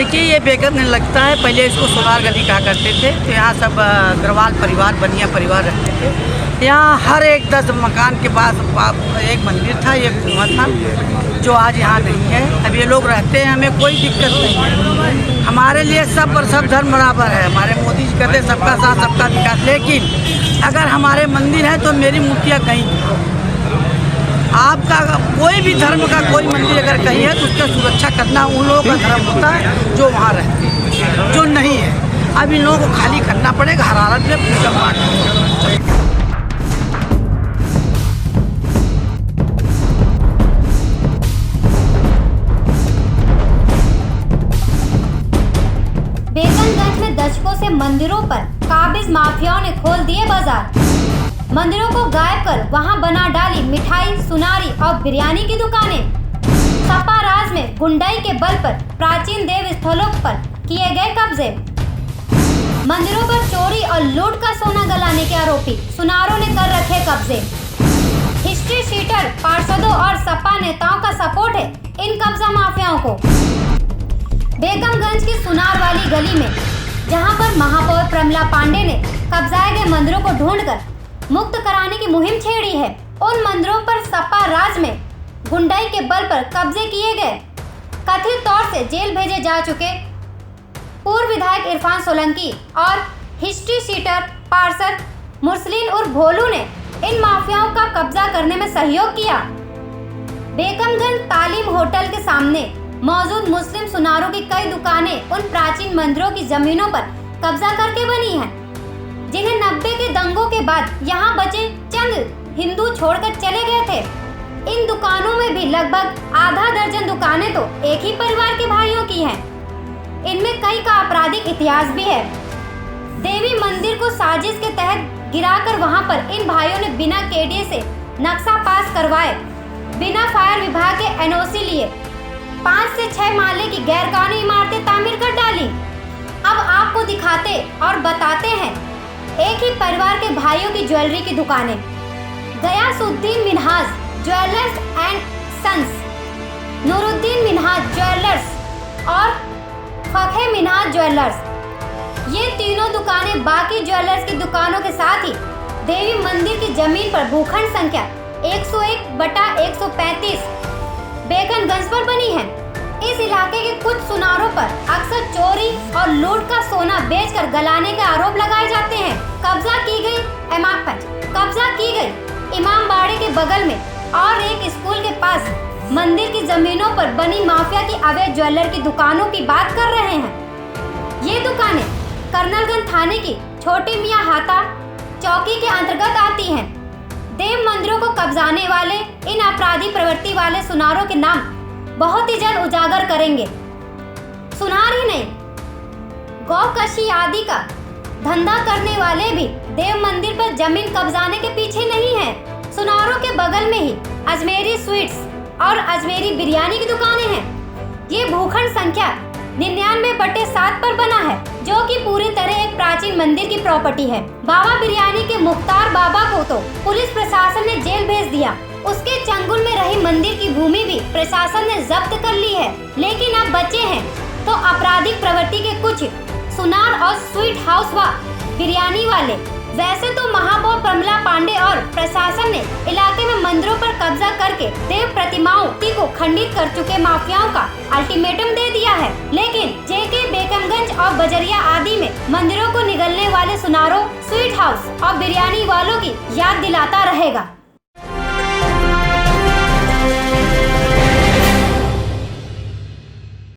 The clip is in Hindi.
देखिए, ये बेगमगंज लगता है, पहले इसको सोनार गली कहा करते थे। तो यहाँ सब अग्रवाल परिवार, बनिया परिवार रहते थे। यहाँ हर एक 10 मकान के पास एक मंदिर था, एक कुआं था, जो आज यहाँ नहीं है। अब ये लोग रहते हैं, हमें कोई दिक्कत नहीं है। हमारे लिए सब पर सब धर्म बराबर है। हमारे मोदी जी कहते हैं सबका साथ सबका विकास, लेकिन अगर हमारे मंदिर है तो मेरी मूर्तियाँ कहीं, आपका कोई भी धर्म का कोई मंदिर अगर कहीं है तो उसका सुरक्षा करना उन लोगों का धर्म होता है जो वहाँ रहते हैं, जो नहीं है। अब इन लोगों को खाली करना पड़ेगा, हर हालत में पूजा पाठ। बेगमगंज में दशकों से मंदिरों पर काबिज माफियाओं ने खोल दिए बाजार। मंदिरों को गायब कर वहां बना डाली मिठाई, सुनारी और बिरयानी की दुकानें। सपा राज में गुंडाई के बल पर प्राचीन देव स्थलों पर किए गए कब्जे। मंदिरों पर चोरी और लूट का सोना गलाने के आरोपी सुनारों ने कर रखे कब्जे। हिस्ट्री शीटर पार्षदों और सपा नेताओं का सपोर्ट है इन कब्जा माफियाओं को। बेगमगंज की सुनार वाली गली में जहां पर महापौर प्रमला पांडे ने कब्जाए गए मंदिरों को ढूंढकर मुक्त कराने की मुहिम छेड़ी है, उन मंदिरों पर सपा राज में गुंडाई के बल पर कब्जे किए गए कथित तौर से जेल भेजे जा चुके पूर्व विधायक इरफान सोलंकी और हिस्ट्री शीटर पार्षद मुरसलीन उर्फ भोलू ने इन माफियाओं का कब्जा करने में सहयोग किया। बेगमगंज तालीम होटल के सामने मौजूद मुस्लिम सुनारों की कई दुकानें उन प्राचीन मंदिरों की जमीनों पर कब्जा करके बनी हैं, जिन्हें 90 के दंगों के बाद यहाँ बचे चंद हिंदू छोड़कर चले गए थे। इन दुकानों में भी लगभग आधा दर्जन दुकानें तो एक ही परिवार के भाइयों की हैं। इनमें कई का आपराधिक इतिहास भी है। देवी मंदिर को साजिश के तहत गिराकर वहां पर इन भाइयों ने बिना केडीए से नक्शा पास करवाए, बिना फायर विभाग के एनओसी लिए 5 से 6 माले की गैरकानूनी इमारतें तामीर कर डाली। अब आपको दिखाते और बताते हैं एक ही परिवार के भाइयों की ज्वेलरी की दुकानें। Ghiyasuddin Minhaj jewellers and sons, Nooruddin Minhaj jewellers और फखे मिन्हाज ज्वेलर्स। ये तीनों दुकानें बाकी ज्वेलर्स की दुकानों के साथ ही देवी मंदिर की जमीन पर भूखंड संख्या 101/135 बेगमगंज पर बनी है। इस इलाके के कुछ सुनारों पर अक्सर चोरी और लूट का सोना बेचकर गलाने के आरोप लगाए जाते हैं। कब्जा की गई इमामबाड़े के बगल में और एक स्कूल के पास मंदिर की जमीनों पर बनी माफिया की अवैध ज्वेलर की दुकानों की बात कर रहे हैं। ये दुकानें कर्नलगंज थाने की छोटी मियाँ हाता चौकी के अंतर्गत आती हैं। देव मंदिरों को कब्जाने वाले इन अपराधी प्रवृत्ति वाले सुनारों के नाम बहुत ही जल्द उजागर करेंगे। सुनार ही नहीं, गौकशी आदि का धंधा करने वाले भी देव मंदिर पर जमीन कब्जाने के पीछे नहीं हैं। सुनारों के बगल में ही अजमेरी स्वीट्स और अजमेरी बिरयानी की दुकानें हैं। ये भूखंड संख्या 99/7 पर बना है, जो कि पूरी तरह एक प्राचीन मंदिर की प्रॉपर्टी है। बाबा बिरयानी के मुख्तार बाबा को तो पुलिस प्रशासन ने जेल भेज दिया। उसके चंगुल में रही मंदिर की भूमि भी प्रशासन ने जब्त कर ली है। लेकिन अब बचे हैं तो आपराधिक प्रवृत्ति के कुछ सुनार और स्वीट हाउस व बिरयानी वाले। वैसे तो महापौर प्रमला पांडे और प्रशासन ने इलाके में मंदिरों पर कब्जा करके देव प्रतिमाओं को खंडित कर चुके माफियाओं का अल्टीमेटम दे दिया है। लेकिन जेके बेगमगंज और बजरिया आदि में मंदिरों को निगलने वाले सुनारों, स्वीट हाउस और बिरयानी वालों की याद दिलाता रहेगा।